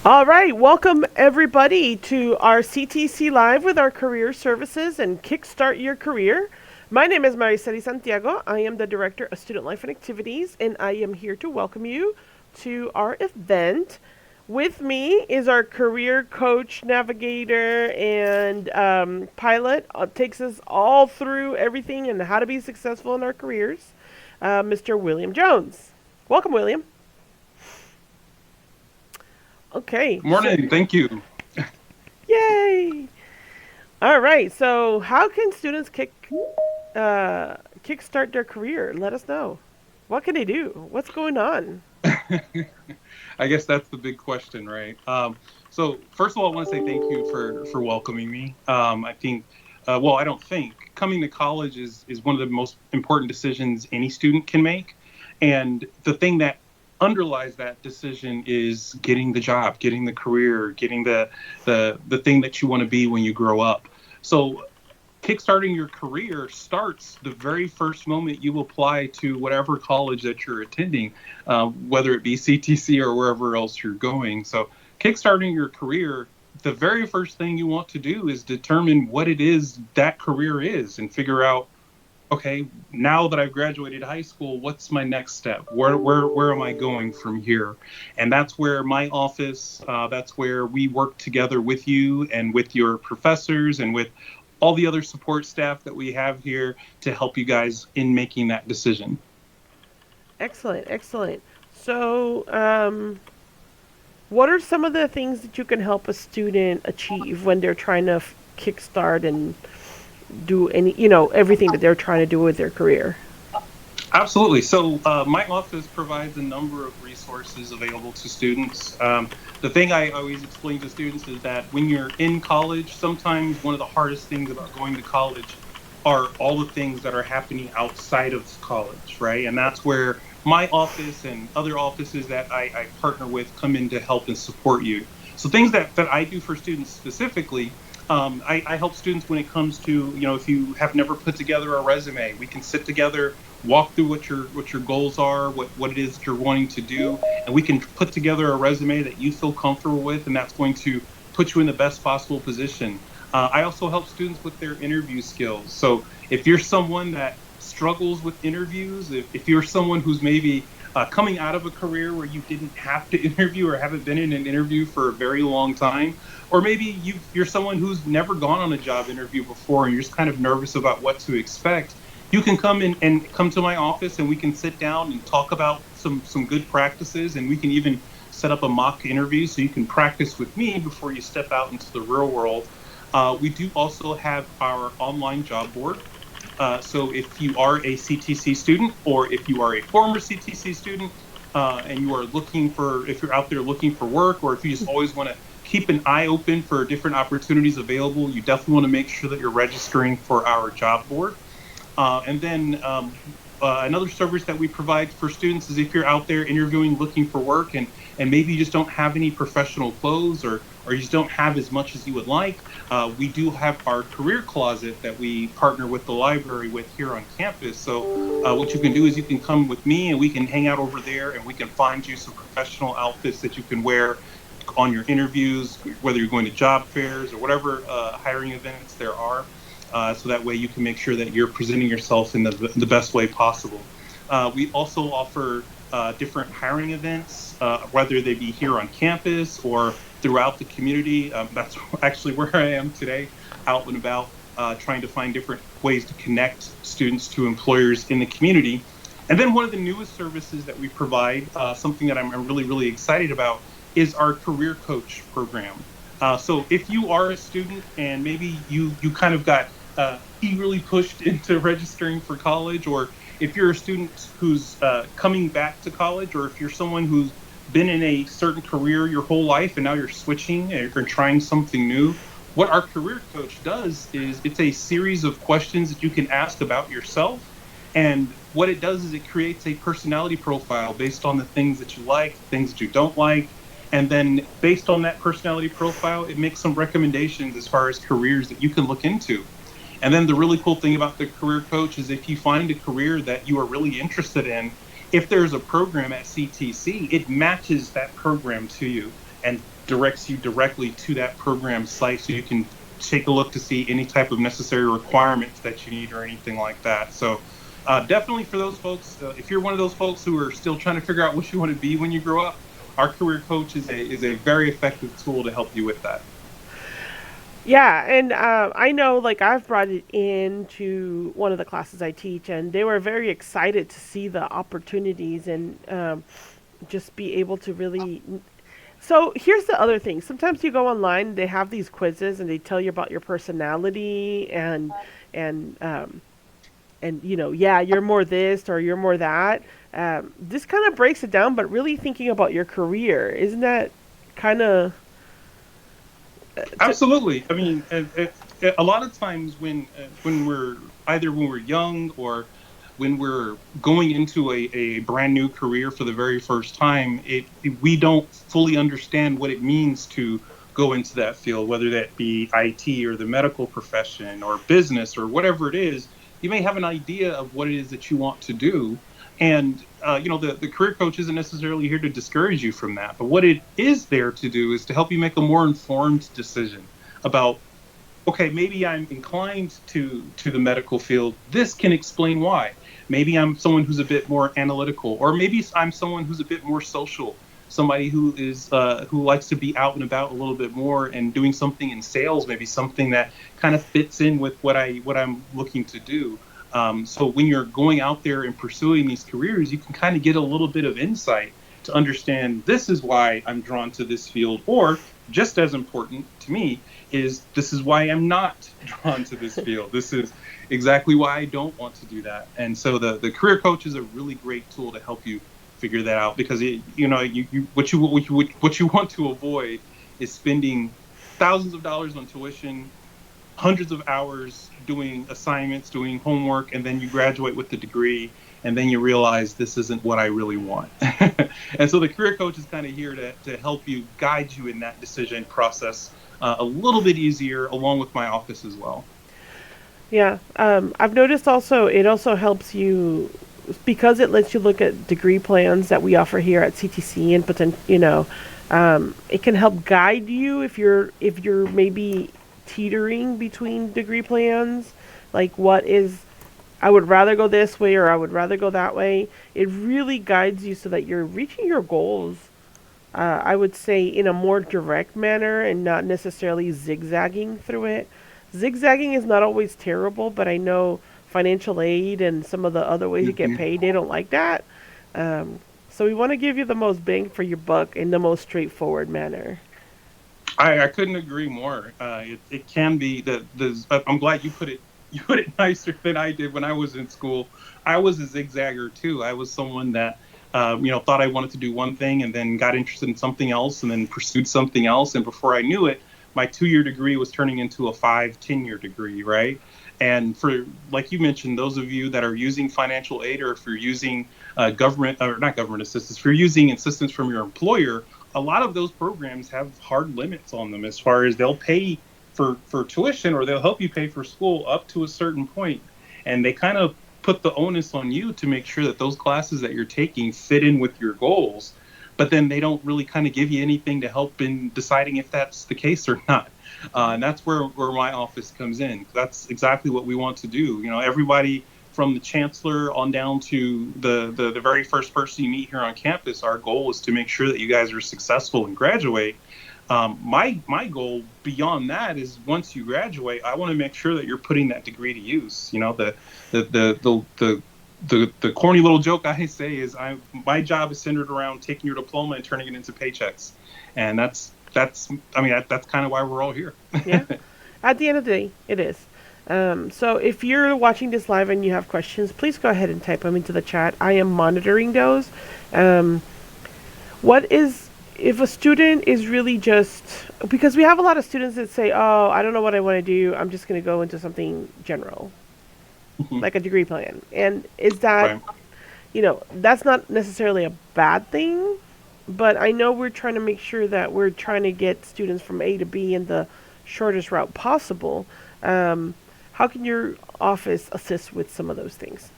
All right, welcome everybody to our CTC Live with our career services and Kickstart Your Career. My name is Mariceli Santiago. I am the Director of Student Life and Activities, and I am here to welcome you to our event. With me is our career coach, navigator, and pilot. Takes us all through everything and how to be successful in our careers, Mr. William Jones. Welcome, William. Okay, so Morning. Thank you. yay! All right. So, how can students kickstart their career? Let us know. What can they do? What's going on? I guess that's the big question, right? So first of all, I want to say thank you for welcoming me. I think, well, I don't think coming to college is one of the most important decisions any student can make, and the thing that underlies that decision is getting the job, getting the career, getting the thing that you want to be when you grow up. So kickstarting your career starts the very first moment you apply to whatever college that you're attending, whether it be CTC or wherever else you're going. So, kickstarting your career, the very first thing you want to do is determine what it is that career is and figure out, okay, now that I've graduated high school, what's my next step? Where am I going from here? And that's where my office, that's where we work together with you and with your professors and with all the other support staff that we have here to help you guys in making that decision. Excellent, excellent. So, what are some of the things that you can help a student achieve when they're trying to kickstart and do everything that they're trying to do with their career? Absolutely. So, my office provides a number of resources available to students. The thing I always explain to students is that when you're in college, sometimes one of the hardest things about going to college are all the things that are happening outside of college, right? And that's where my office and other offices that I partner with come in to help and support you. So, things that I do for students specifically. I help students when it comes to, if you have never put together a resume, we can sit together, walk through what your goals are, what it is that you're wanting to do, and we can put together a resume that you feel comfortable with, and that's going to put you in the best possible position. I also help students with their interview skills. So if you're someone that struggles with interviews, if you're someone who's maybe coming out of a career where you didn't have to interview or haven't been in an interview for a very long time, or maybe you're someone who's never gone on a job interview before and you're just kind of nervous about what to expect, you can come in and come to my office and we can sit down and talk about some good practices, and we can even set up a mock interview so you can practice with me before you step out into the real world. We do also have our online job board. So if you are a CTC student, or if you are a former CTC student, and if you're out there looking for work, or if you just always want to keep an eye open for different opportunities available, you definitely want to make sure that you're registering for our job board. And then another service that we provide for students is if you're out there interviewing, looking for work, and maybe you just don't have any professional clothes, or you just don't have as much as you would like, we do have our career closet that we partner with the library with here on campus. So what you can do is you can come with me and we can hang out over there and we can find you some professional outfits that you can wear on your interviews, whether you're going to job fairs or whatever hiring events there are. So that way you can make sure that you're presenting yourself in the best way possible. We also offer different hiring events, whether they be here on campus or throughout the community. That's actually where I am today, out and about, trying to find different ways to connect students to employers in the community. And then one of the newest services that we provide, something that I'm really, really excited about, is our career coach program. So if you are a student and maybe you kind of got eagerly pushed into registering for college, or if you're a student who's coming back to college, or if you're someone who's been in a certain career your whole life and now you're switching and you're trying something new, what our career coach does is it's a series of questions that you can ask about yourself. And what it does is it creates a personality profile based on the things that you like, things that you don't like. And then based on that personality profile, it makes some recommendations as far as careers that you can look into. And then the really cool thing about the career coach is if you find a career that you are really interested in, if there's a program at CTC, it matches that program to you. And directs you directly to that program site so you can take a look to see any type of necessary requirements that you need or anything like that. So definitely for those folks, if you're one of those folks who are still trying to figure out what you want to be when you grow up, our career coach is a very effective tool to help you with that. Yeah, and I know, like, I've brought it into one of the classes I teach, and they were very excited to see the opportunities and just be able to really. So here's the other thing. Sometimes you go online, they have these quizzes, and they tell you about your personality and yeah, you're more this or you're more that. This kind of breaks it down, but really thinking about your career, isn't that kind of Absolutely. I mean, a lot of times when we're either when we're young or when we're going into a brand new career for the very first time, we don't fully understand what it means to go into that field, whether that be IT or the medical profession or business or whatever it is. You may have an idea of what it is that you want to do, and the career coach isn't necessarily here to discourage you from that. But what it is there to do is to help you make a more informed decision about, okay, maybe I'm inclined to the medical field. This can explain why. Maybe I'm someone who's a bit more analytical, or maybe I'm someone who's a bit more social. Somebody who likes to be out and about a little bit more and doing something in sales, maybe something that kind of fits in with what I'm looking to do. So when you're going out there and pursuing these careers, you can kind of get a little bit of insight to understand this is why I'm drawn to this field, or just as important to me is this is why I'm not drawn to this field. This is exactly why I don't want to do that. And so the career coach is a really great tool to help you figure that out, because what you want to avoid is spending thousands of dollars on tuition, hundreds of hours doing assignments, doing homework, and then you graduate with the degree, and then you realize this isn't what I really want. And so the career coach is kind of here to help you, guide you in that decision process a little bit easier, along with my office as well. Yeah, I've noticed also it also helps you because it lets you look at degree plans that we offer here at CTC and it can help guide you if you're maybe teetering between degree plans, like what is I would rather go this way or I would rather go that way. It really guides you so that you're reaching your goals. I would say in a more direct manner and not necessarily zigzagging through it. Zigzagging is not always terrible, but I know financial aid and some of the other ways you get Mhm. paid, they don't like that. So we want to give you the most bang for your buck in the most straightforward manner. I couldn't agree more. It can be I'm glad you put it nicer than I did when I was in school. I was a zigzagger too. I was someone that thought I wanted to do one thing and then got interested in something else and then pursued something else. And before I knew it, my 2 year degree was turning into a 5, 10 year degree, right? And for, like you mentioned, those of you that are using financial aid, or if you're using government or not government assistance, if you're using assistance from your employer, a lot of those programs have hard limits on them, as far as they'll pay for tuition, or they'll help you pay for school up to a certain point. And they kind of put the onus on you to make sure that those classes that you're taking fit in with your goals. But then they don't really kind of give you anything to help in deciding if that's the case or not. And that's where my office comes in. That's exactly what we want to do. Everybody from the chancellor on down to the very first person you meet here on campus, our goal is to make sure that you guys are successful and graduate. My goal beyond that is, once you graduate, I want to make sure that you're putting that degree to use. The corny little joke I say is, my job is centered around taking your diploma and turning it into paychecks, and that's kind of why we're all here. Yeah. At the end of the day, it is. So if you're watching this live and you have questions, please go ahead and type them into the chat. I am monitoring those. Um, what is if a student is really just because we have a lot of students that say, "Oh, I don't know what I want to do. I'm just going to go into something general, like a degree plan." And is that Right. that's not necessarily a bad thing, but I know we're trying to make sure that we're trying to get students from A to B in the shortest route possible. Um, how can your office assist with some of those things?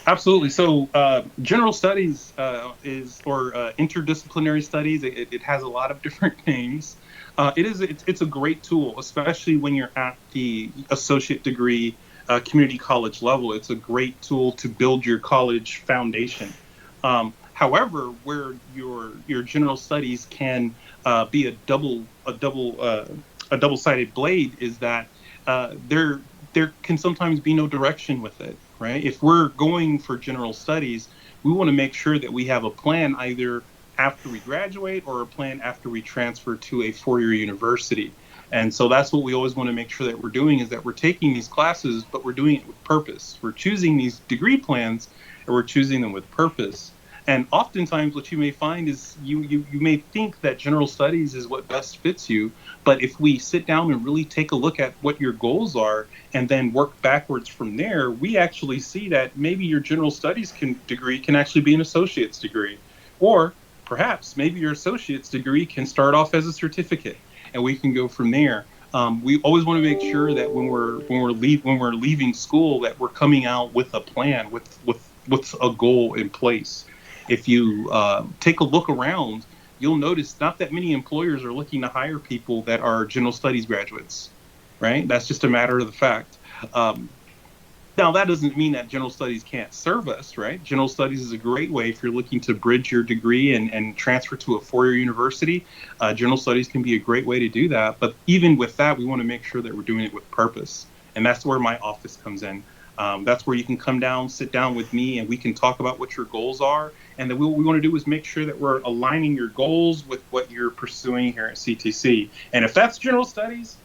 Absolutely. So, general studies or interdisciplinary studies. It has a lot of different names. It's a great tool, especially when you're at the associate degree community college level. It's a great tool to build your college foundation. However, where your general studies can be a double-sided blade is that there can sometimes be no direction with it, right? If we're going for general studies, we want to make sure that we have a plan either after we graduate or a plan after we transfer to a four-year university. And so that's what we always want to make sure that we're doing is that we're taking these classes, but we're doing it with purpose. We're choosing these degree plans and we're choosing them with purpose. And oftentimes, what you may find is you may think that general studies is what best fits you. But if we sit down and really take a look at what your goals are and then work backwards from there, we actually see that maybe your general studies degree can actually be an associate's degree. Or perhaps maybe your associate's degree can start off as a certificate and we can go from there. We always want to make sure that when we're leaving school that we're coming out with a plan with a goal in place. If you take a look around, you'll notice not that many employers are looking to hire people that are general studies graduates, right? That's just a matter of the fact. Um, Now, that doesn't mean that general studies can't serve us, right? General studies is a great way if you're looking to bridge your degree and transfer to a four-year university. General studies can be a great way to do that. But even with that, we want to make sure that we're doing it with purpose. And that's where my office comes in. That's where you can come down, sit down with me, and we can talk about what your goals are. And then what we want to do is make sure that we're aligning your goals with what you're pursuing here at CTC. And if that's general studies,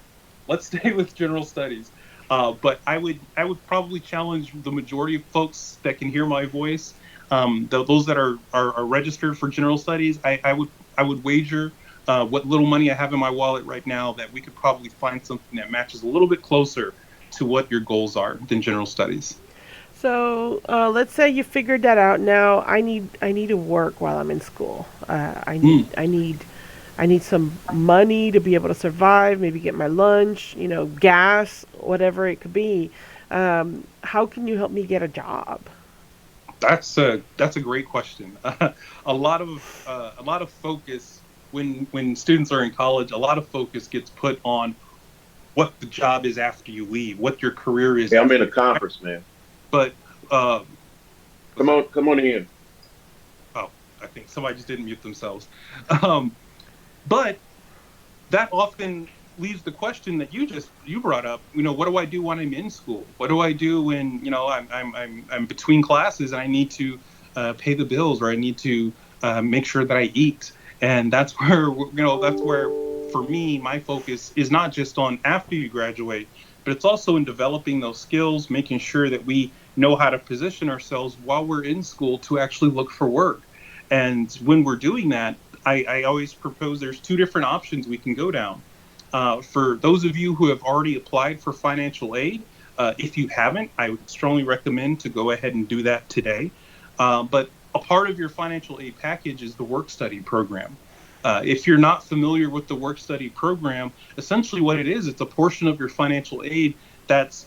let's stay with general studies. But I would probably challenge the majority of folks that can hear my voice, those that are registered for general studies. I would wager what little money I have in my wallet right now that we could probably find something that matches a little bit closer to what your goals are than general studies. So let's say you figured that out. Now I need to work while I'm in school. Mm. I need some money to be able to survive. Maybe get my lunch. Gas, whatever it could be. How can you help me get a job? That's a great question. A lot of focus when students are in college, a lot of focus gets put on what the job is after you leave, what your career is Yeah, I'm after. in a conference, man. But what's Come that? on, come on in. Oh, I think somebody just didn't mute themselves. Um, but that often leaves the question that you brought up. What do I do when I'm in school? What do I do when I'm between classes and I need to pay the bills or I need to make sure that I eat? And that's where for me my focus is not just on after you graduate, but it's also in developing those skills, making sure that we know how to position ourselves while we're in school to actually look for work. And when we're doing that, I always propose there's two different options we can go down. For those of you who have already applied for financial aid, if you haven't, I would strongly recommend to go ahead and do that today. But a part of your financial aid package is the work study program. If you're not familiar with the work study program, essentially what it is, it's a portion of your financial aid that's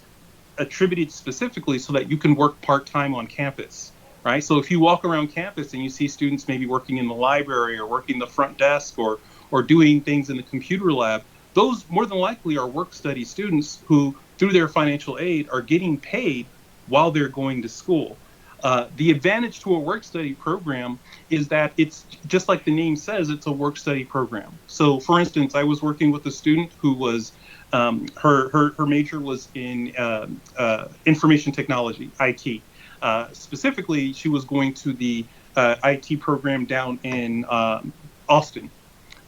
attributed specifically so that you can work part-time on campus, right? So if you walk around campus and you see students maybe working in the library or working the front desk or doing things in the computer lab, those more than likely are work study students who, through their financial aid, are getting paid while they're going to school. The advantage to a work study program is that it's just like the name says, it's a work study program. So, for instance, I was working with a student who was her major was in information technology, IT. Specifically, she was going to the IT program down in Austin,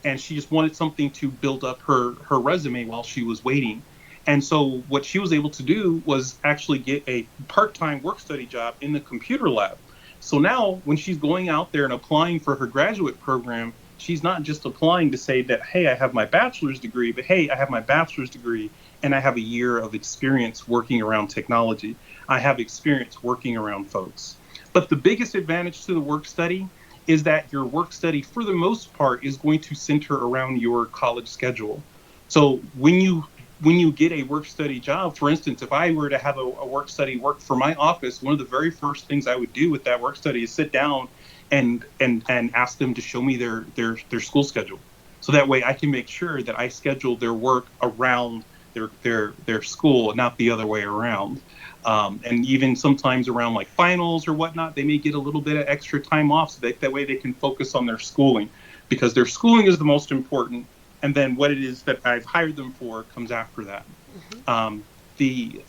and she just wanted something to build up her resume while she was waiting. And so what she was able to do was actually get a part-time work study job in the computer lab. So now when she's going out there and applying for her graduate program, she's not just applying to say that, hey, I have my bachelor's degree, but hey, I have my bachelor's degree and I have a year of experience working around technology. I have experience working around folks. But the biggest advantage to the work study is that your work study, for the most part, is going to center around your college schedule. So when you when you get a work study job, for instance, if I were to have a work study work for my office, one of the very first things I would do with that work study is sit down and ask them to show me their school schedule. So that way I can make sure that I schedule their work around their school, not the other way around. And even sometimes around like finals or whatnot, they may get a little bit of extra time off so that way they can focus on their schooling, because their schooling is the most important. And then what it is that I've hired them for comes after that. The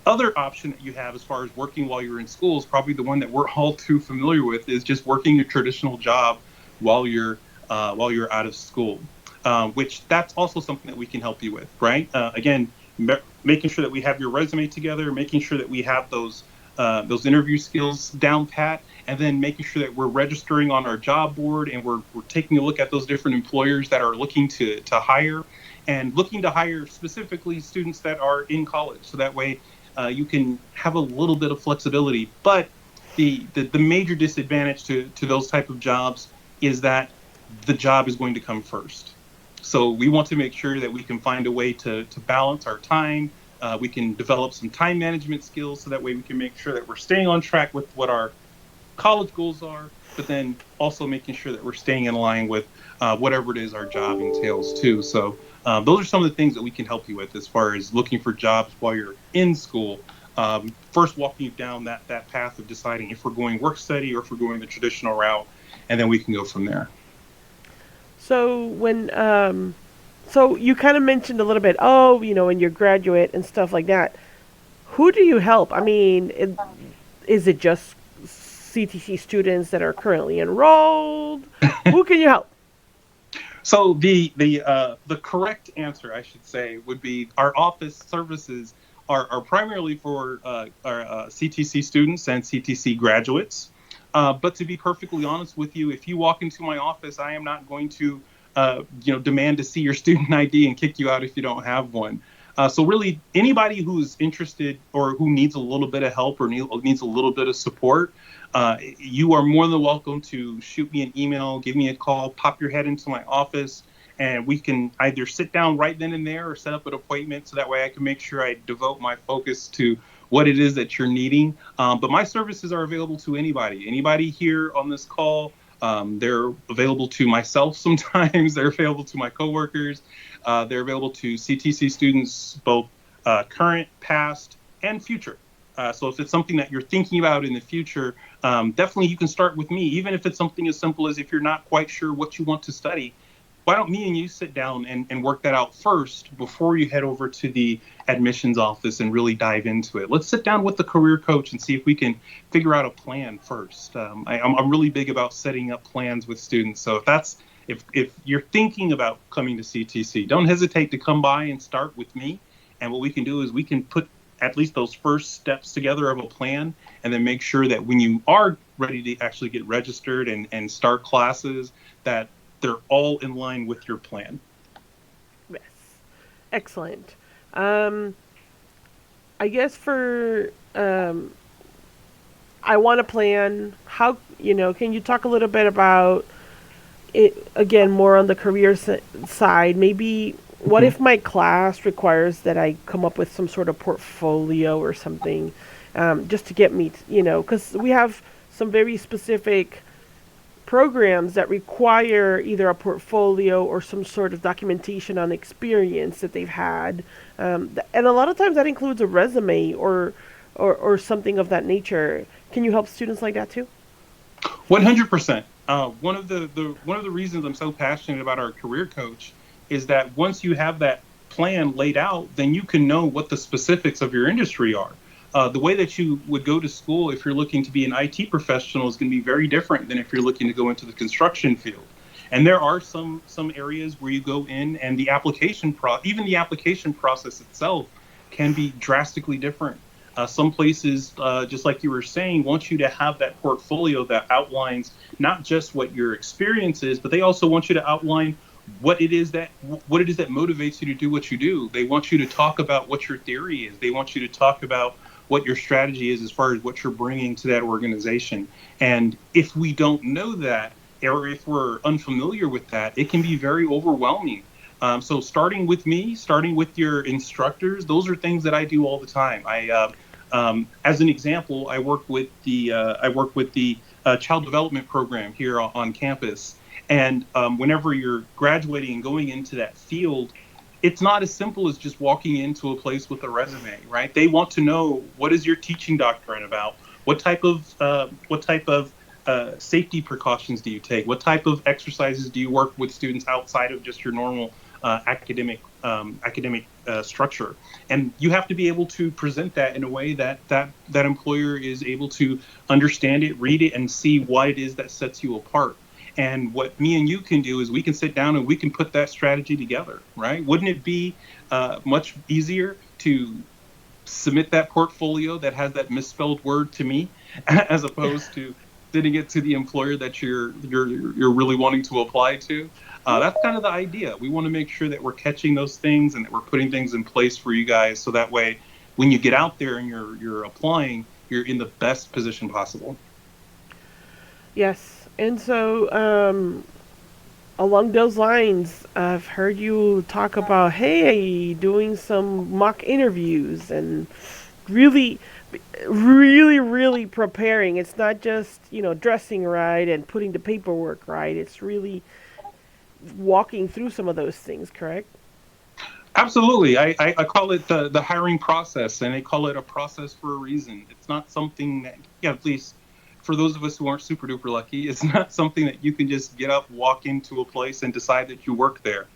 other option that you have as far as working while you're in school is probably the one that we're all too familiar with, is just working a traditional job while you're out of school, which that's also something that we can help you with, right? Again, making sure that we have your resume together, making sure that we have those interview skills down pat, and then making sure that we're registering on our job board and we're taking a look at those different employers that are looking to hire, and looking to hire specifically students that are in college. So that way you can have a little bit of flexibility. But the major disadvantage to those type of jobs is that the job is going to come first. So we want to make sure that we can find a way to balance our time. We can develop some time management skills so that way we can make sure that we're staying on track with what our college goals are, but then also making sure that we're staying in line with whatever it is our job entails too. So those are some of the things that we can help you with as far as looking for jobs while you're in school. First, walking you down that path of deciding if we're going work study or if we're going the traditional route, and then we can go from there. So so you kind of mentioned a little bit, oh, when you're graduate and stuff like that. Who do you help? I mean, is it just CTC students that are currently enrolled? Who can you help? So the correct answer, I should say, would be our office services are primarily for our CTC students and CTC graduates. But to be perfectly honest with you, if you walk into my office, I am not going to demand to see your student ID and kick you out if you don't have one. So really, anybody who's interested or who needs a little bit of help or needs a little bit of support, you are more than welcome to shoot me an email, give me a call, pop your head into my office, and we can either sit down right then and there or set up an appointment so that way I can make sure I devote my focus to what it is that you're needing. But my services are available to anybody here on this call. They're available to myself sometimes. They're available to my coworkers. They're available to CTC students, both current, past, and future. So if it's something that you're thinking about in the future, definitely you can start with me. Even if it's something as simple as if you're not quite sure what you want to study, why don't me and you sit down and work that out first before you head over to the admissions office and really dive into it. Let's sit down with the career coach and see if we can figure out a plan first. I'm really big about setting up plans with students. So if you're thinking about coming to CTC, don't hesitate to come by and start with me. And what we can do is we can put at least those first steps together of a plan, and then make sure that when you are ready to actually get registered and start classes, that they're all in line with your plan. Yes. Excellent. I guess for I want to plan. How can you talk a little bit about it again, more on the career side? Maybe what if my class requires that I come up with some sort of portfolio or something, just to get me, because we have some very specific programs that require either a portfolio or some sort of documentation on experience that they've had, and a lot of times that includes a resume or something of that nature. Can you help students like that too? 100%. One of the reasons I'm so passionate about our career coach is that once you have that plan laid out, then you can know what the specifics of your industry are. The way that you would go to school if you're looking to be an IT professional is going to be very different than if you're looking to go into the construction field. And there are some areas where you go in and even the application process itself can be drastically different. Some places, just like you were saying, want you to have that portfolio that outlines not just what your experience is, but they also want you to outline what it is that motivates you to do what you do. They want you to talk about what your theory is. They want you to talk about what your strategy is as far as what you're bringing to that organization. And if we don't know that, or if we're unfamiliar with that, it can be very overwhelming. So starting with me, starting with your instructors, those are things that I do all the time. As an example, I work with the child development program here on campus, and whenever you're graduating and going into that field, it's not as simple as just walking into a place with a resume, right? They want to know, what is your teaching doctrine about? What type of safety precautions do you take? What type of exercises do you work with students outside of just your normal academic structure? And you have to be able to present that in a way that employer is able to understand it, read it, and see what it is that sets you apart. And what me and you can do is we can sit down and we can put that strategy together, right? Wouldn't it be much easier to submit that portfolio that has that misspelled word to me as opposed to sending it to the employer that you're really wanting to apply to? That's kind of the idea. We want to make sure that we're catching those things and that we're putting things in place for you guys, so that way when you get out there and you're applying, you're in the best position possible. Yes. And so, along those lines, I've heard you talk about, hey, doing some mock interviews and really, really preparing. It's not just, dressing right and putting the paperwork right. It's really walking through some of those things, correct? Absolutely. I call it the hiring process, and I call it a process for a reason. It's not something that, yeah, at least for those of us who aren't super duper lucky, it's not something that you can just get up, walk into a place, and decide that you work there.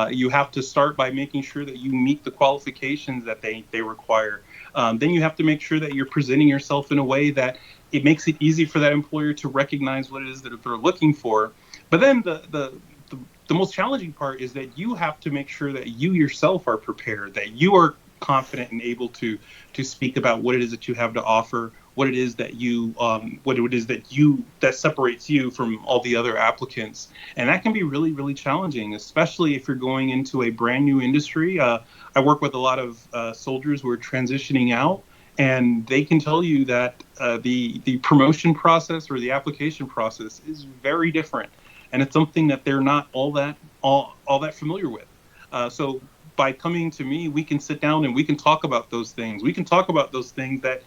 You have to start by making sure that you meet the qualifications that they require. Then you have to make sure that you're presenting yourself in a way that it makes it easy for that employer to recognize what it is that they're looking for. But then the most challenging part is that you have to make sure that you yourself are prepared, that you are confident and able to speak about what it is that you have to offer, what it is that that separates you from all the other applicants. And that can be really, really challenging, especially if you're going into a brand new industry. I work with a lot of soldiers who are transitioning out, and they can tell you that the promotion process or the application process is very different, and it's something that they're not all that familiar with. So by coming to me, we can sit down and we can talk about those things. We can talk about those things that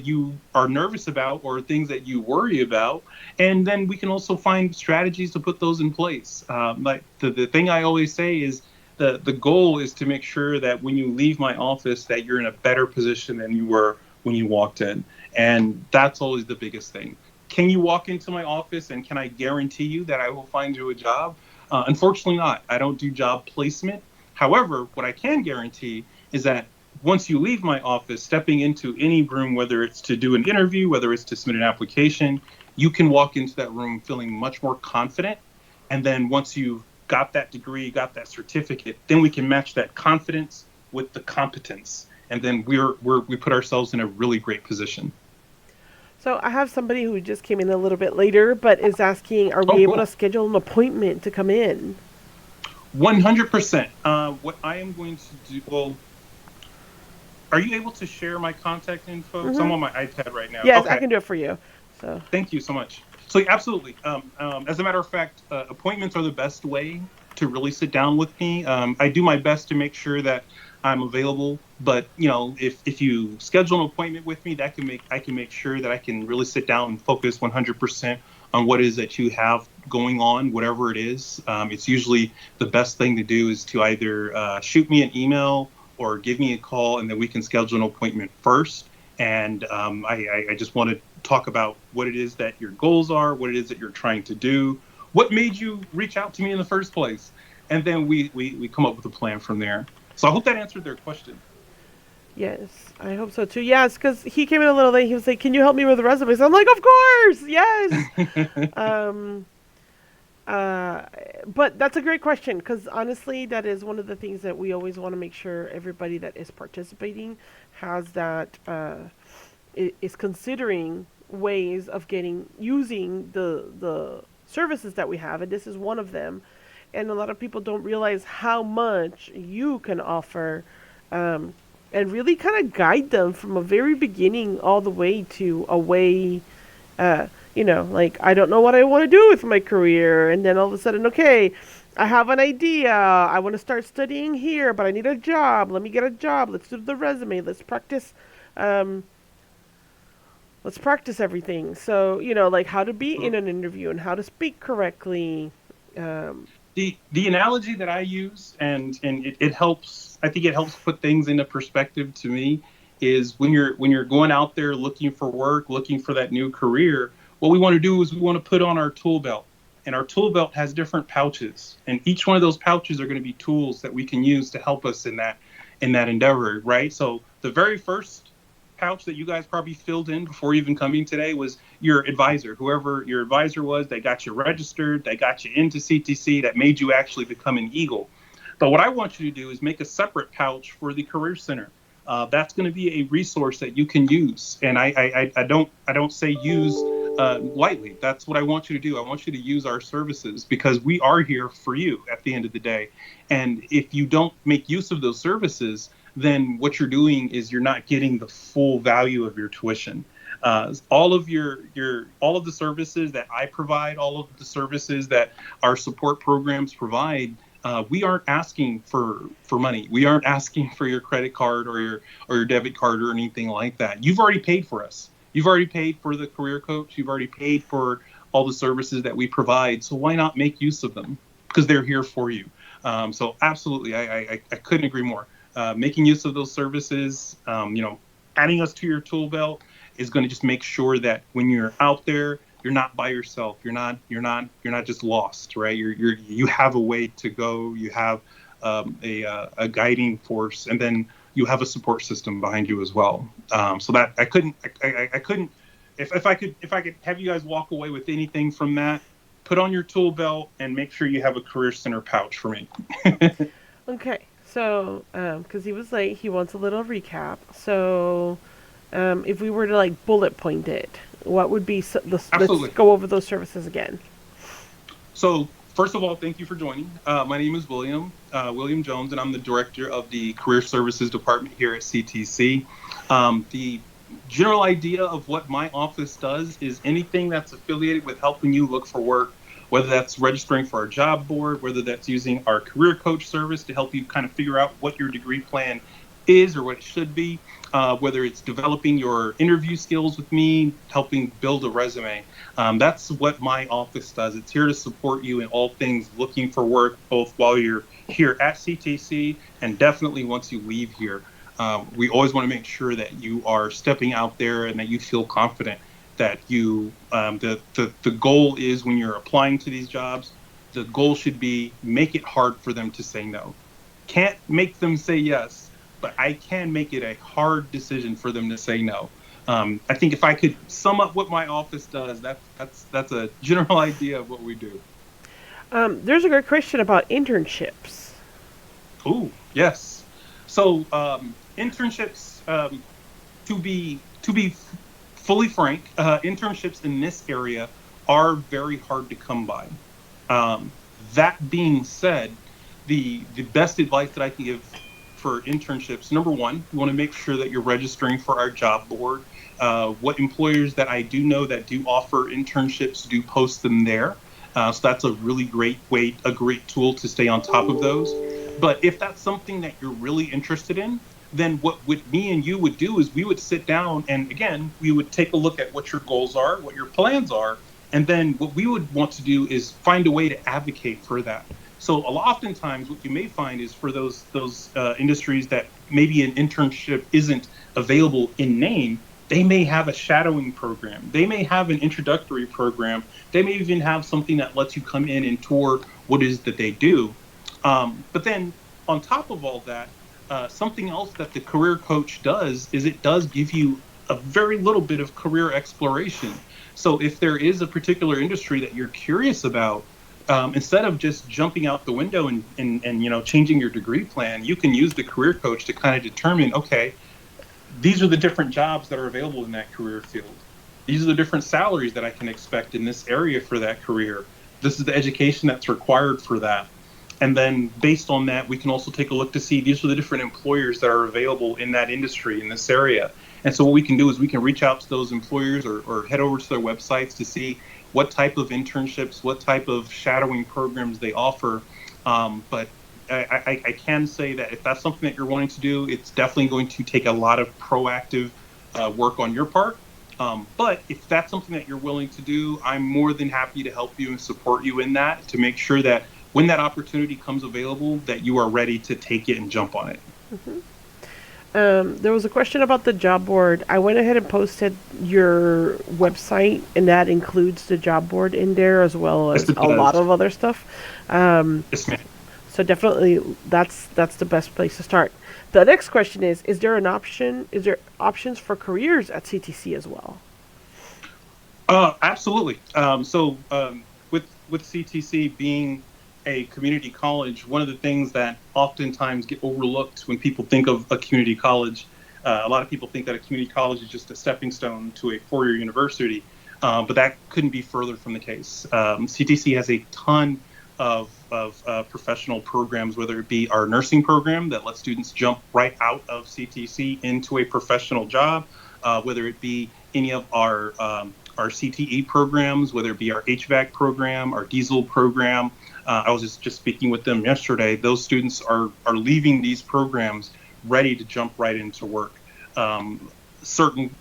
you are nervous about or things that you worry about, and then we can also find strategies to put those in place. Like the thing I always say is, the goal is to make sure that when you leave my office, that you're in a better position than you were when you walked in, and that's always the biggest thing. Can you walk into my office and can I guarantee you that I will find you a job? Unfortunately not. I don't do job placement. However, what I can guarantee is that once you leave my office, stepping into any room, whether it's to do an interview, whether it's to submit an application, you can walk into that room feeling much more confident. And then once you've got that degree, got that certificate, then we can match that confidence with the competence. And then we put ourselves in a really great position. So I have somebody who just came in a little bit later, but is asking, are Oh, we able to cool. schedule an appointment to come in? 100%. What I am going to do, well, are you able to share my contact info? 'Cause I'm Mm-hmm. on my iPad right now. Yes, I Okay. can do it for you. So, Thank you so much. So yeah, absolutely. As a matter of fact, appointments are the best way to really sit down with me. I do my best to make sure that I'm available, but if you schedule an appointment with me, I can make sure that I can really sit down and focus 100% on what it is that you have going on, whatever it is. It's usually the best thing to do is to either shoot me an email or give me a call, and then we can schedule an appointment first. And I just want to talk about what it is that your goals are, what it is that you're trying to do, what made you reach out to me in the first place, and then we come up with a plan from there. So I hope that answered their question. yes, I hope so too. Yes, because he came in a little late. He was like, "Can you help me with the resumes?" I'm like, "Of course, yes." Um, uh, but that's a great question because honestly, that is one of the things that we always want to make sure everybody that is participating has that is considering ways of getting using the services that we have, and this is one of them. And a lot of people don't realize how much you can offer, um, and really kind of guide them from a very beginning all the way to a way. Like, I don't know what I want to do with my career. And then all of a sudden, okay, I have an idea. I want to start studying here, but I need a job. Let me get a job. Let's do the resume. Um, let's practice everything. So, like how to be in an interview and how to speak correctly. Um, The analogy that I use, and it helps. I think it helps put things into perspective to me. Is when you're going out there looking for work, looking for that new career. What we want to do is we want to put on our tool belt, and our tool belt has different pouches, and each one of those pouches are going to be tools that we can use to help us in that endeavor, right? So the very first pouch that you guys probably filled in before even coming today was your advisor, whoever your advisor was. They got you registered, they got you into CTC, that made you actually become an Eagle. But what I want you to do is make a separate pouch for the Career Center. That's going to be a resource that you can use, and I don't say use lightly. That's what I want you to do. I want you to use our services because we are here for you at the end of the day. And if you don't make use of those services, then what you're doing is you're not getting the full value of your tuition. All of all of the services that I provide, all of the services that our support programs provide, we aren't asking for money. We aren't asking for your credit card or your debit card or anything like that. You've already paid for us. You've already paid for the career coach. You've already paid for all the services that we provide. So why not make use of them? Because they're here for you. So absolutely, I couldn't agree more. Making use of those services, adding us to your tool belt is going to just make sure that when you're out there, you're not by yourself. You're not just lost, right? You have a way to go. You have a guiding force, and then you have a support system behind you as well. So that I couldn't if I could have you guys walk away with anything from that, put on your tool belt and make sure you have a Career Center pouch for me. okay. So, because he was late, he wants a little recap. So, if we were to like bullet point it, what would be Absolutely. let's go over those services again. So, first of all, thank you for joining. My name is William Jones, and I'm the director of the Career Services Department here at CTC. The general idea of what my office does is anything that's affiliated with helping you look for work, whether that's registering for our job board, whether that's using our career coach service to help you kind of figure out what your degree plan is or what it should be, whether it's developing your interview skills with me, helping build a resume. That's what my office does. It's here to support you in all things looking for work, both while you're here at CTC and definitely once you leave here. We always want to make sure that you are stepping out there and that you feel confident that the goal is when you're applying to these jobs, the goal should be make it hard for them to say no. Can't make them say yes, but I can make it a hard decision for them to say no. I think if I could sum up what my office does, that's a general idea of what we do. There's a great question about internships. Ooh, yes. So internships, to be fully frank, internships in this area are very hard to come by. That being said, the best advice that I can give for internships, number one, you want to make sure that you're registering for our job board. What employers that I do know that do offer internships do post them there. So that's a really great a great tool to stay on top of those. But if that's something that you're really interested in, then what me and you would do is we would sit down and again, we would take a look at what your goals are, what your plans are, and then what we would want to do is find a way to advocate for that. So oftentimes what you may find is for those industries that maybe an internship isn't available in name, they may have a shadowing program. They may have an introductory program. They may even have something that lets you come in and tour what it is that they do. But then on top of all that, something else that the career coach does is it does give you a very little bit of career exploration. So if there is a particular industry that you're curious about, instead of just jumping out the window and changing your degree plan, you can use the career coach to kind of determine, okay, these are the different jobs that are available in that career field. These are the different salaries that I can expect in this area for that career. This is the education that's required for that. And then based on that, we can also take a look to see these are the different employers that are available in that industry, in this area. And so what we can do is we can reach out to those employers or head over to their websites to see what type of internships, what type of shadowing programs they offer. But I can say that if that's something that you're wanting to do, it's definitely going to take a lot of proactive work on your part. But if that's something that you're willing to do, I'm more than happy to help you and support you in that to make sure that when that opportunity comes available, that you are ready to take it and jump on it. Hmm. There was a question about the job board. I went ahead and posted your website, and that includes the job board in there as well Yes, as it a lot does. of other stuff. Um, Yes, ma'am. so definitely, that's the best place to start. The next question is there an option? Is there options for careers at CTC as well? Absolutely. With CTC being a community college, one of the things that oftentimes get overlooked when people think of a community college, a lot of people think that a community college is just a stepping stone to a four-year university, but that couldn't be further from the case. CTC has a ton of professional programs, whether it be our nursing program that lets students jump right out of CTC into a professional job, whether it be any of our CTE programs, whether it be our HVAC program, our diesel program. I was just speaking with them yesterday. Those students are leaving these programs ready to jump right into work. Certain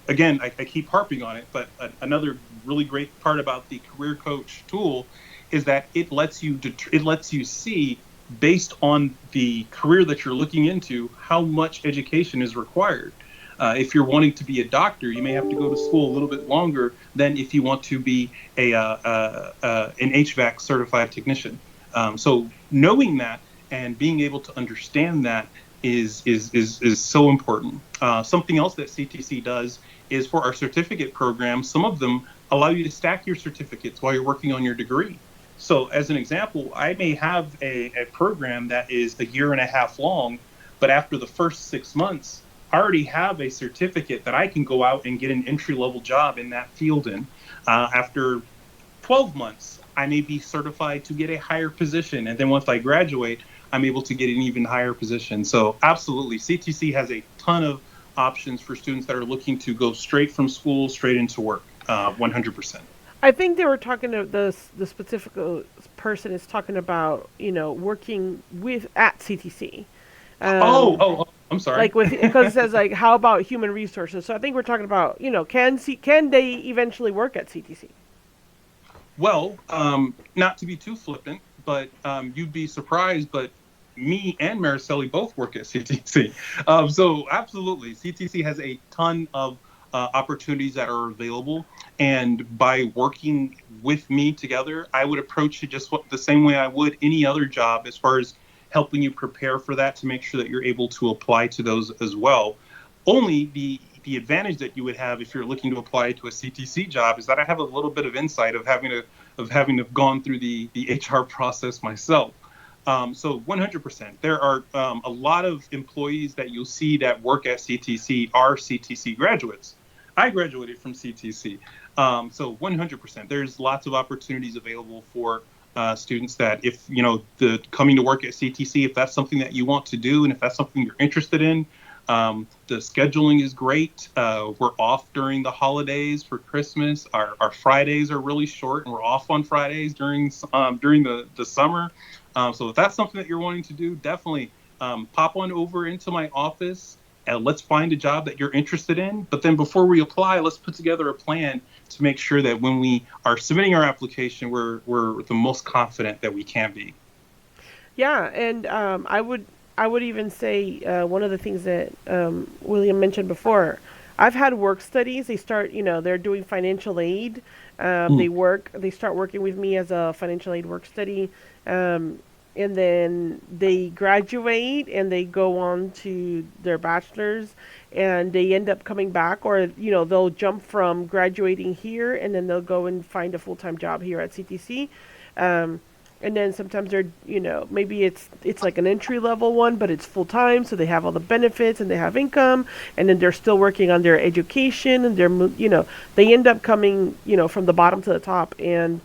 Again, I keep harping on it, but another really great part about the career coach tool is that it lets you see, based on the career that you're looking into, how much education is required. If you're wanting to be a doctor, you may have to go to school a little bit longer than if you want to be an HVAC certified technician. So knowing that and being able to understand that is so important. Something else that CTC does is for our certificate program. Some of them allow you to stack your certificates while you're working on your degree. So, as an example, I may have a program that is a year and a half long, but after the first 6 months, I already have a certificate that I can go out and get an entry level job in that field in. After 12 months, I may be certified to get a higher position. And then once I graduate, I'm able to get an even higher position. So, absolutely, CTC has a ton of options for students that are looking to go straight from school, straight into work, 100%. I think they were talking to the specific person is talking about working with at CTC. Um, I'm sorry. like with because it says like how about human resources. So I think we're talking about can they eventually work at CTC? Well, not to be too flippant, but you'd be surprised, but me and Maricelli both work at CTC. So absolutely, CTC has a ton of opportunities that are available. And by working with me together, I would approach it just the same way I would any other job, as far as helping you prepare for that to make sure that you're able to apply to those as well. Only the advantage that you would have if you're looking to apply to a CTC job is that I have a little bit of insight of having to have gone through the HR process myself. So 100%, there are a lot of employees that you'll see that work at CTC are CTC graduates. I graduated from CTC. So 100%, there's lots of opportunities available for students that, if the coming to work at CTC, if that's something that you want to do and if that's something you're interested in. The scheduling is great. We're off during the holidays for Christmas. Our Fridays are really short, and we're off on Fridays during the summer. So if that's something that you're wanting to do, definitely pop on over into my office and let's find a job that you're interested in. But then before we apply, let's put together a plan to make sure that when we are submitting our application, we're the most confident that we can be. Yeah, and I would even say one of the things that William mentioned before. I've had work studies. They start, they're doing financial aid. Mm. They start working with me as a financial aid work study, um, and then they graduate and they go on to their bachelor's, and they end up coming back, or they'll jump from graduating here and then they'll go and find a full time job here at CTC. Um, and then sometimes they're maybe it's like an entry level one, but it's full time, so they have all the benefits and they have income, and then they're still working on their education, and they end up coming from the bottom to the top, and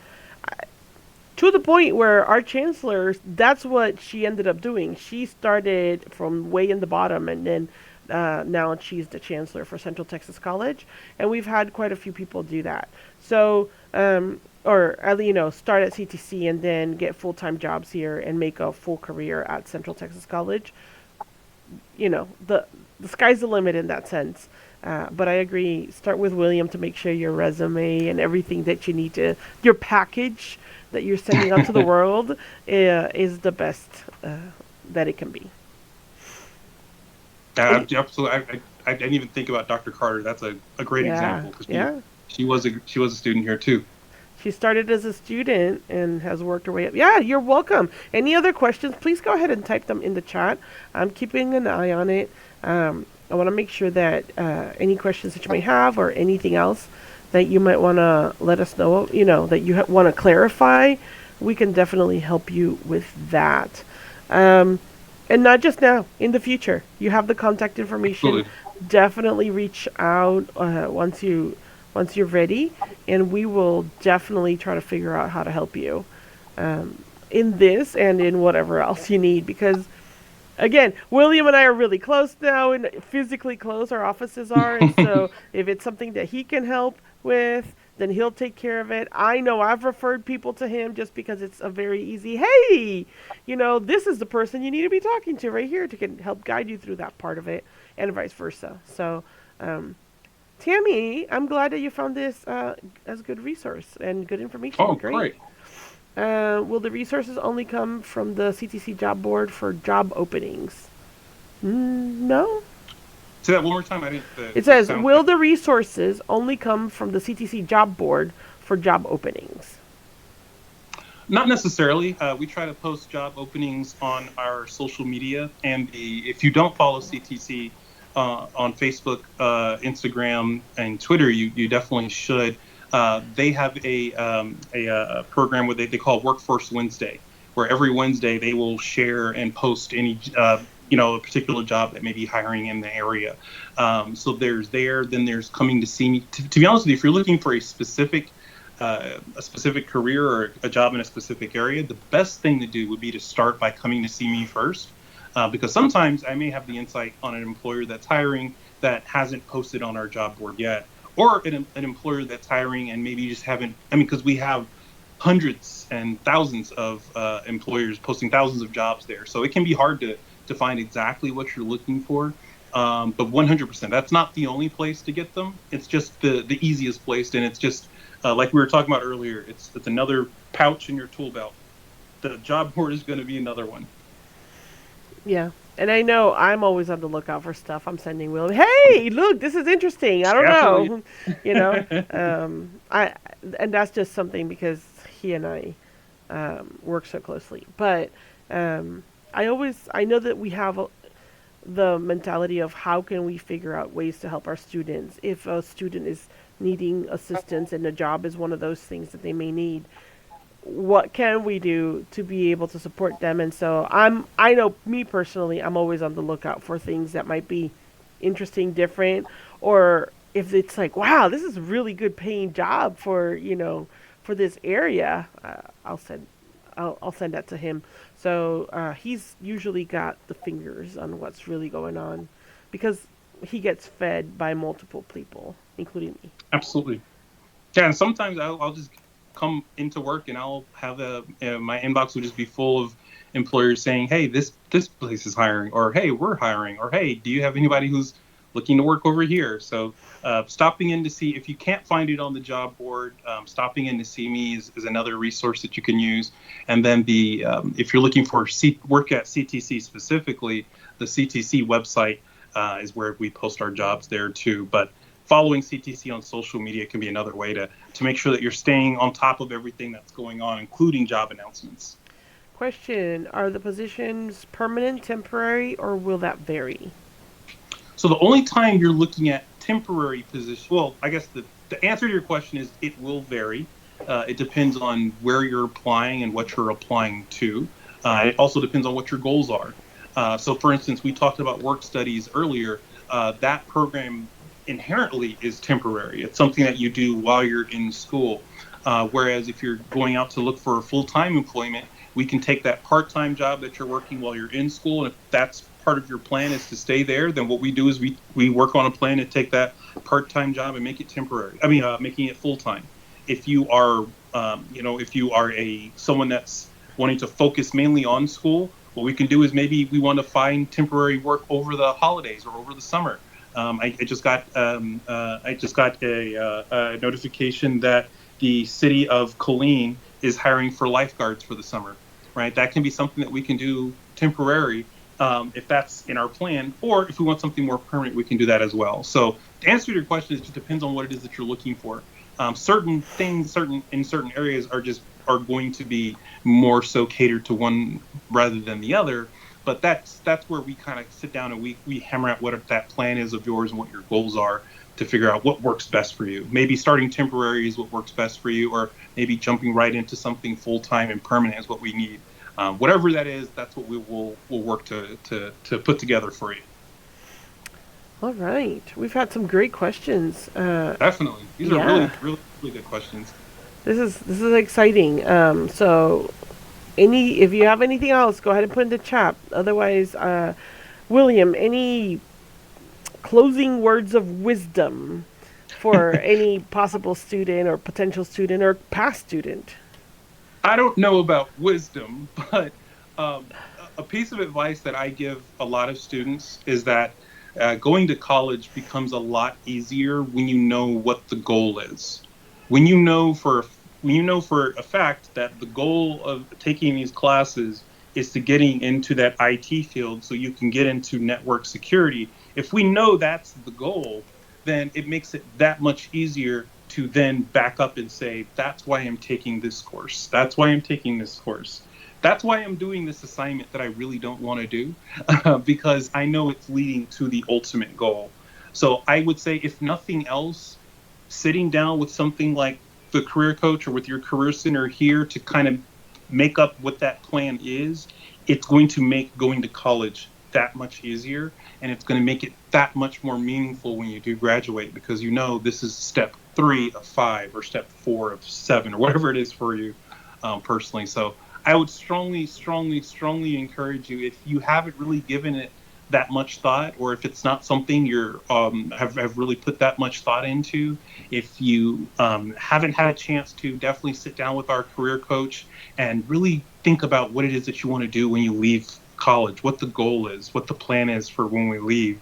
to the point where our chancellor, that's what she ended up doing. She started from way in the bottom, and then now she's the chancellor for Central Texas College, and we've had quite a few people do that. So, or start at CTC and then get full-time jobs here and make a full career at Central Texas College. The sky's the limit in that sense. But I agree. Start with William to make sure your resume and everything that you need to, your package that you're sending out to the world, is the best that it can be. Absolutely. I didn't even think about Dr. Carter. That's a great example because she was a student here too. She started as a student and has worked her way up. Yeah, you're welcome. Any other questions? Please go ahead and type them in the chat. I'm keeping an eye on it. I want to make sure that any questions that you may have or anything else that you might want to let us know, that you want to clarify, we can definitely help you with that. And not just now, in the future. You have the contact information. Absolutely. Definitely reach out once you're ready, and we will definitely try to figure out how to help you in this and in whatever else you need, because again, William and I are really close now, and physically close our offices are, and so if it's something that he can help with, then he'll take care of it. I know I've referred people to him just because it's a very easy, hey, this is the person you need to be talking to right here to can help guide you through that part of it, and vice versa. So, Tammy, I'm glad that you found this as a good resource and good information. Oh, great. Will the resources only come from the CTC job board for job openings? No. Say that one more time. I didn't. It says, will the resources only come from the CTC job board for job openings? Not necessarily. We try to post job openings on our social media, and if you don't follow CTC on Facebook, Instagram, and Twitter, you definitely should. They have a program where they call Workforce Wednesday, where every Wednesday they will share and post any a particular job that may be hiring in the area. So then there's coming to see me. To be honest with you, if you're looking for a specific career or a job in a specific area, the best thing to do would be to start by coming to see me first, because sometimes I may have the insight on an employer that's hiring that hasn't posted on our job board yet, or an employer that's hiring and maybe you just haven't. because we have hundreds and thousands of employers posting thousands of jobs there, so it can be hard to find exactly what you're looking for. But 100%, that's not the only place to get them. It's just the easiest place, and it's just like we were talking about earlier. It's another pouch in your tool belt. The job board is going to be another one. Yeah, and I know I'm always on the lookout for stuff. I'm sending Will. Hey, look, this is interesting. I don't know, and that's just something because he and I work so closely. But I know that we have the mentality of how can we figure out ways to help our students. If a student is needing assistance and a job is one of those things that they may need, what can we do to be able to support them? And so I know me personally, I'm always on the lookout for things that might be interesting, different, or if it's like, wow, this is a really good paying job for this area, I'll send that to him. So he's usually got the fingers on what's really going on because he gets fed by multiple people, including me. Absolutely. Yeah, and sometimes I'll just come into work and I'll have my inbox will just be full of employers saying, hey, this place is hiring, or hey, we're hiring, or hey, do you have anybody who's looking to work over here? So stopping in to see, if you can't find it on the job board, stopping in to see me is another resource that you can use. And then if you're looking for work at CTC specifically, the CTC website is where we post our jobs there too. But following CTC on social media can be another way to make sure that you're staying on top of everything that's going on, including job announcements. Question, are the positions permanent, temporary, or will that vary? So the only time you're looking at temporary positions, well, I guess the answer to your question is it will vary. It depends on where you're applying and what you're applying to. It also depends on what your goals are. So for instance, we talked about work studies earlier. That program inherently is temporary. It's something that you do while you're in school. Whereas if you're going out to look for full-time employment, we can take that part-time job that you're working while you're in school, and if that's part of your plan is to stay there, then what we do is we work on a plan to take that part-time job and make it temporary. I mean, making it full-time. If you are, if you are someone that's wanting to focus mainly on school, what we can do is maybe we want to find temporary work over the holidays or over the summer. I just got a notification that the city of Colleen is hiring for lifeguards for the summer. Right, that can be something that we can do temporary if that's in our plan, or if we want something more permanent, we can do that as well. So to answer your question, it just depends on what it is that you're looking for. Certain things, in certain areas are going to be more so catered to one rather than the other. But that's where we kind of sit down and we hammer out what that plan is of yours and what your goals are to figure out what works best for you. Maybe starting temporary is what works best for you, or maybe jumping right into something full-time and permanent is what we need. Whatever that is, that's what we'll work to put together for you. All right. We've had some great questions. Definitely. These are really, really, really good questions. This is exciting. So if you have anything else, go ahead and put in the chat. Otherwise, William, any closing words of wisdom for any possible student or potential student or past student? I don't know about wisdom, but a piece of advice that I give a lot of students is that going to college becomes a lot easier when you know what the goal is. When you know for a fact that the goal of taking these classes is to getting into that IT field so you can get into network security. If we know that's the goal, then it makes it that much easier to then back up and say, that's why I'm taking this course. That's why I'm taking this course. That's why I'm doing this assignment that I really don't want to do, because I know it's leading to the ultimate goal. So I would say, if nothing else, sitting down with something like the career coach or with your career center here to kind of make up what that plan is, it's going to make going to college that much easier, and it's going to make it that much more meaningful when you do graduate, because you know this is step 3 of 5 or step 4 of 7 or whatever it is for you personally. So I would strongly, strongly, strongly encourage you, if you haven't really given it that much thought, or if it's not something you're have really put that much thought into, if you haven't had a chance to, definitely sit down with our career coach and really think about what it is that you want to do when you leave college, what the goal is, what the plan is for when we leave.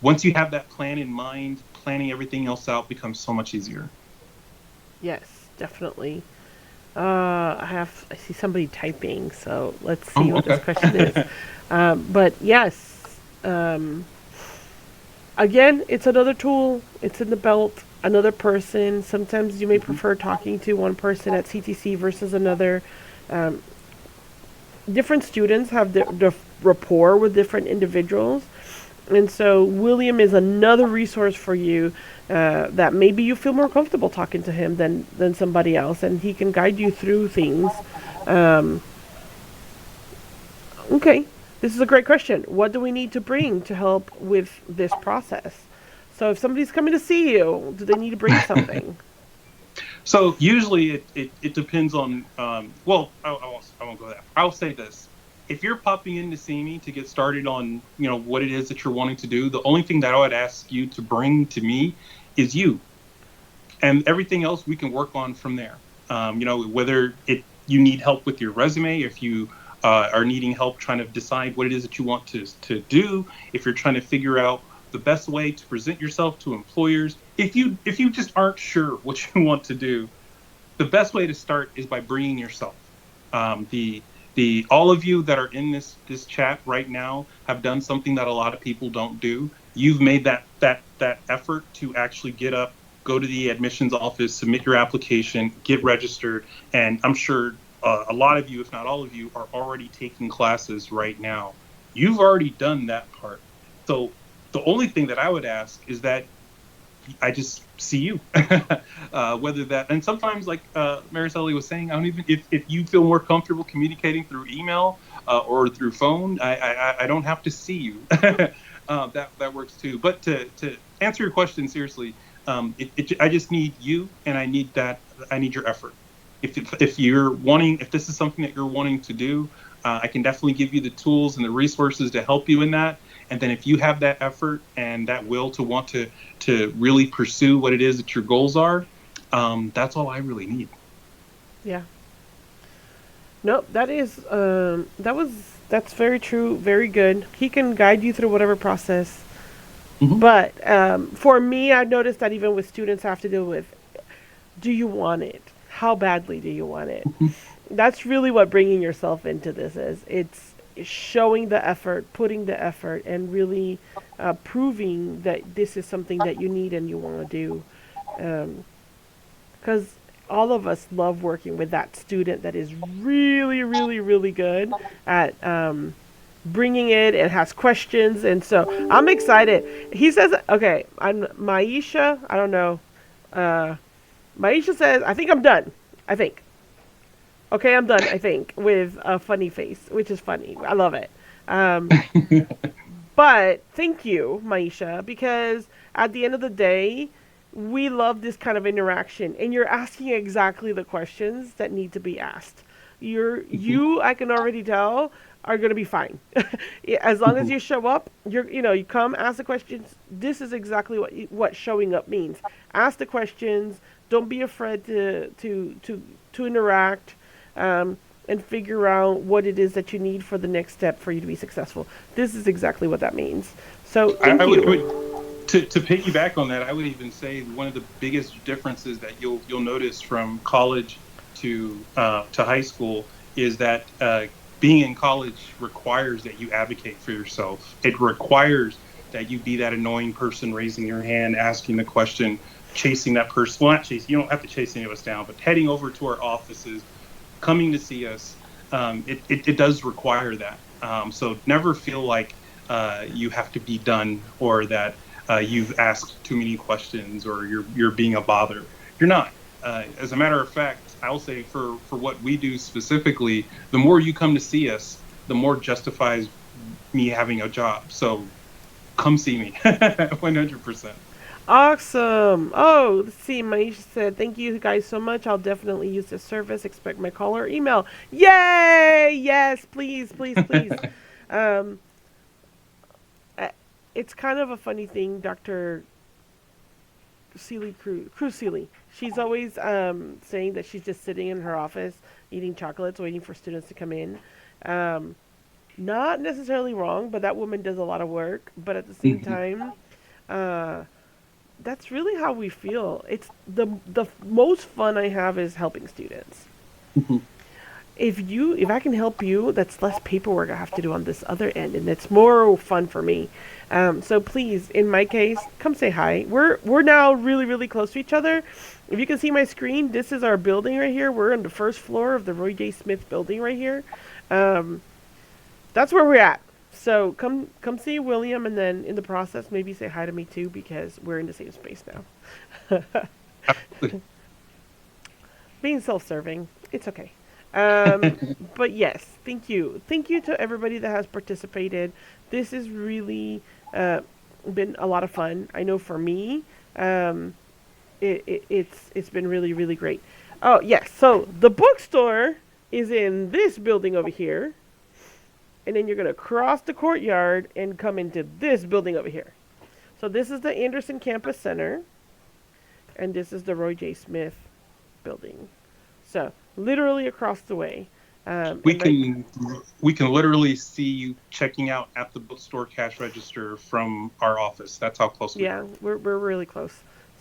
Once you have that plan in mind, planning everything else out becomes so much easier. Yes, definitely. I see somebody typing, so let's see what this question is. But yes, again, it's another tool. It's in the belt. Another person. Sometimes you may prefer talking to one person at CTC versus another. Different students have the rapport with different individuals. And so William is another resource for you that maybe you feel more comfortable talking to him than somebody else, and he can guide you through things. Okay, this is a great question. What do we need to bring to help with this process? So if somebody's coming to see you, do they need to bring something? So usually it depends on, well, I won't go there. I'll say this. If you're popping in to see me to get started on, what it is that you're wanting to do, the only thing that I would ask you to bring to me is you. And everything else we can work on from there. Whether you need help with your resume, if you are needing help trying to decide what it is that you want to do, if you're trying to figure out the best way to present yourself to employers, if you just aren't sure what you want to do, the best way to start is by bringing yourself. All of you that are in this chat right now have done something that a lot of people don't do. You've made that effort to actually get up, go to the admissions office, submit your application, get registered, and I'm sure a lot of you, if not all of you, are already taking classes right now. You've already done that part. So the only thing that I would ask is that I just see you. Whether that, and sometimes, like Mariceli was saying, I don't even, if you feel more comfortable communicating through email or through phone, I don't have to see you. That works too. But to answer your question seriously, I just need you, and I need your effort. If this is something that you're wanting to do, I can definitely give you the tools and the resources to help you in that. And then if you have that effort and that will to want to really pursue what it is that your goals are, that's all I really need. Yeah. Nope, that's very true, very good. He can guide you through whatever process. Hmm. But for me, I've noticed that even with students, I have to deal with, do you want it? How badly do you want it? That's really what bringing yourself into this is. It's showing the effort, putting the effort, and really proving that this is something that you need and you want to do. Because all of us love working with that student that is really, really, really good at bringing it and has questions. And so I'm excited. He says, okay, I'm Maisha. I don't know. Uh, Maisha says, I think I'm done. I think. Okay, I'm done, I think, with a funny face, which is funny. I love it. Um, but thank you, Maisha, because at the end of the day, we love this kind of interaction, and you're asking exactly the questions that need to be asked. I can already tell, are going to be fine. As long as you show up, you come, ask the questions. This is exactly what showing up means. Ask the questions. Don't be afraid to interact. And figure out what it is that you need for the next step for you to be successful. This is exactly what that means. So thank you. To piggyback on that, I would even say one of the biggest differences that you'll notice from college to high school is that being in college requires that you advocate for yourself. It requires that you be that annoying person raising your hand, asking the question, chasing that person. Well, not chasing. You don't have to chase any of us down, but heading over to our offices, coming to see us. It does require that. So never feel like you have to be done, or that you've asked too many questions, or you're being a bother. You're not. As a matter of fact, I'll say for what we do specifically, the more you come to see us, the more justifies me having a job. So come see me, 100%. Awesome. Oh, let's see. Maisha said, thank you guys so much. I'll definitely use this service. Expect my call or email. Yay! Yes, please, please, please. um, it's kind of a funny thing, Dr. Cruz Seeley. She's always saying that she's just sitting in her office eating chocolates, waiting for students to come in. Um, Not necessarily wrong, but that woman does a lot of work. But at the same Hmm. time, uh, that's really how we feel. It's the most fun I have is helping students. Hmm. If I can help you, that's less paperwork I have to do on this other end, and it's more fun for me. So please, in my case, come say hi. We're now really really close to each other. If you can see my screen, this is our building right here. We're on the first floor of the Roy J. Smith building right here. Um, that's where we're at. So come see William, and then in the process, maybe say hi to me too, because we're in the same space now. Being self-serving, it's okay. But yes, thank you to everybody that has participated. This has really been a lot of fun. I know for me, it's been really really great. Oh yes, so the bookstore is in this building over here, and then you're gonna cross the courtyard and come into this building over here. So this is the Anderson Campus Center, and this is the Roy J. Smith building. So literally across the way. We And like, can we can literally see you checking out at the bookstore cash register from our office. That's how close we are. yeah, we're really close.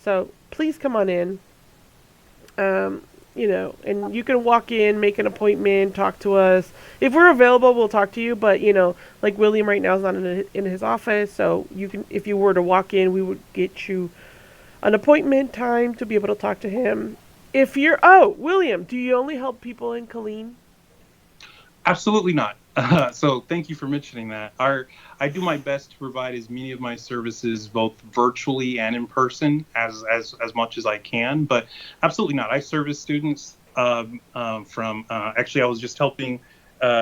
So please come on in. Um, and you can walk in, make an appointment, talk to us. If we're available, we'll talk to you. But like William right now is not in his office, so you can, if you were to walk in, we would get you an appointment time to be able to talk to him. If you're, oh, William, do you only help people in Killeen? Absolutely not. So thank you for mentioning that. I do my best to provide as many of my services both virtually and in person as much as I can, but absolutely not. I service students from actually I was just helping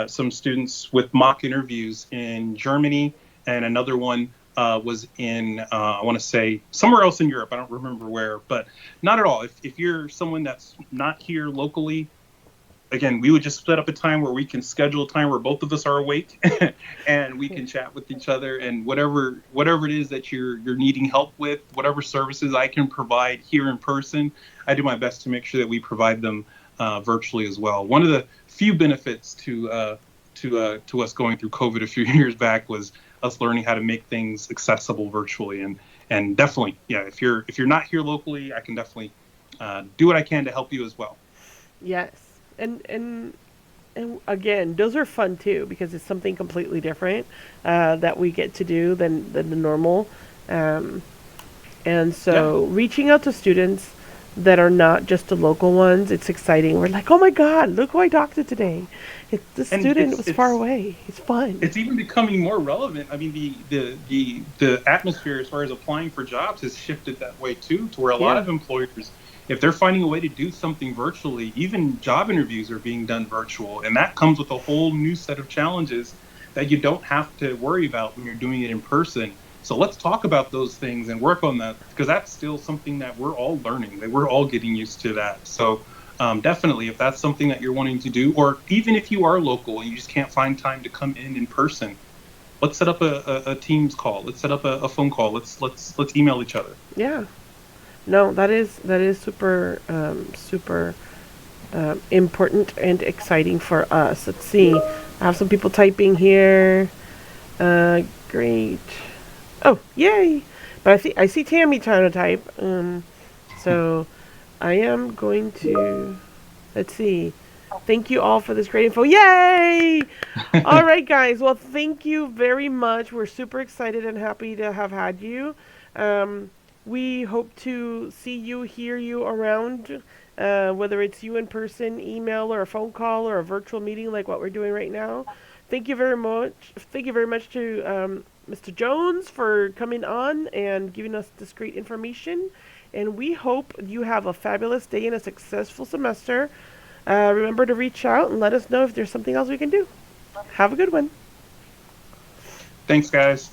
some students with mock interviews in Germany, and another one was in I want to say somewhere else in Europe. I don't remember where, but not at all. If you're someone that's not here locally, again, we would just set up a time where we can schedule a time where both of us are awake and we can chat with each other, and whatever it is that you're needing help with, whatever services I can provide here in person, I do my best to make sure that we provide them virtually as well. One of the few benefits to us going through COVID a few years back was us learning how to make things accessible virtually, and definitely, yeah, if you're not here locally, I can definitely do what I can to help you as well. Yes. And again, those are fun too because it's something completely different that we get to do than the normal. Um, and Yeah, so reaching out to students that are not just the local ones, it's exciting. We're like, oh my God, look who I talked to today. The and student was far away. It's fun. it's even becoming more relevant. I mean, the atmosphere as far as applying for jobs has shifted that way too, to where a lot Yeah. of employers, if they're finding a way to do something virtually, even job interviews are being done virtual, and that comes with a whole new set of challenges that you don't have to worry about when you're doing it in person. So let's talk about those things and work on that, because that's still something that we're all learning, that we're all getting used to that. So definitely, if that's something that you're wanting to do, or even if you are local and you just can't find time to come in person, let's set up a Teams call. Let's set up a phone call. Let's email each other. Yeah. No, that is super super important and exciting for us. Let's see. I have some people typing here. Great. Oh, yay! But I see Tammy trying to type. So I am going to. Let's see. Thank you all for this great info. Yay! All right, guys. Well, thank you very much. We're super excited and happy to have had you. Um, we hope to see you, hear you around, whether it's you in person, email, or a phone call, or a virtual meeting like what we're doing right now. Thank you very much. Thank you very much to Mr. Jones for coming on and giving us this great information. And we hope you have a fabulous day and a successful semester. Remember to reach out and let us know if there's something else we can do. Have a good one. Thanks, guys.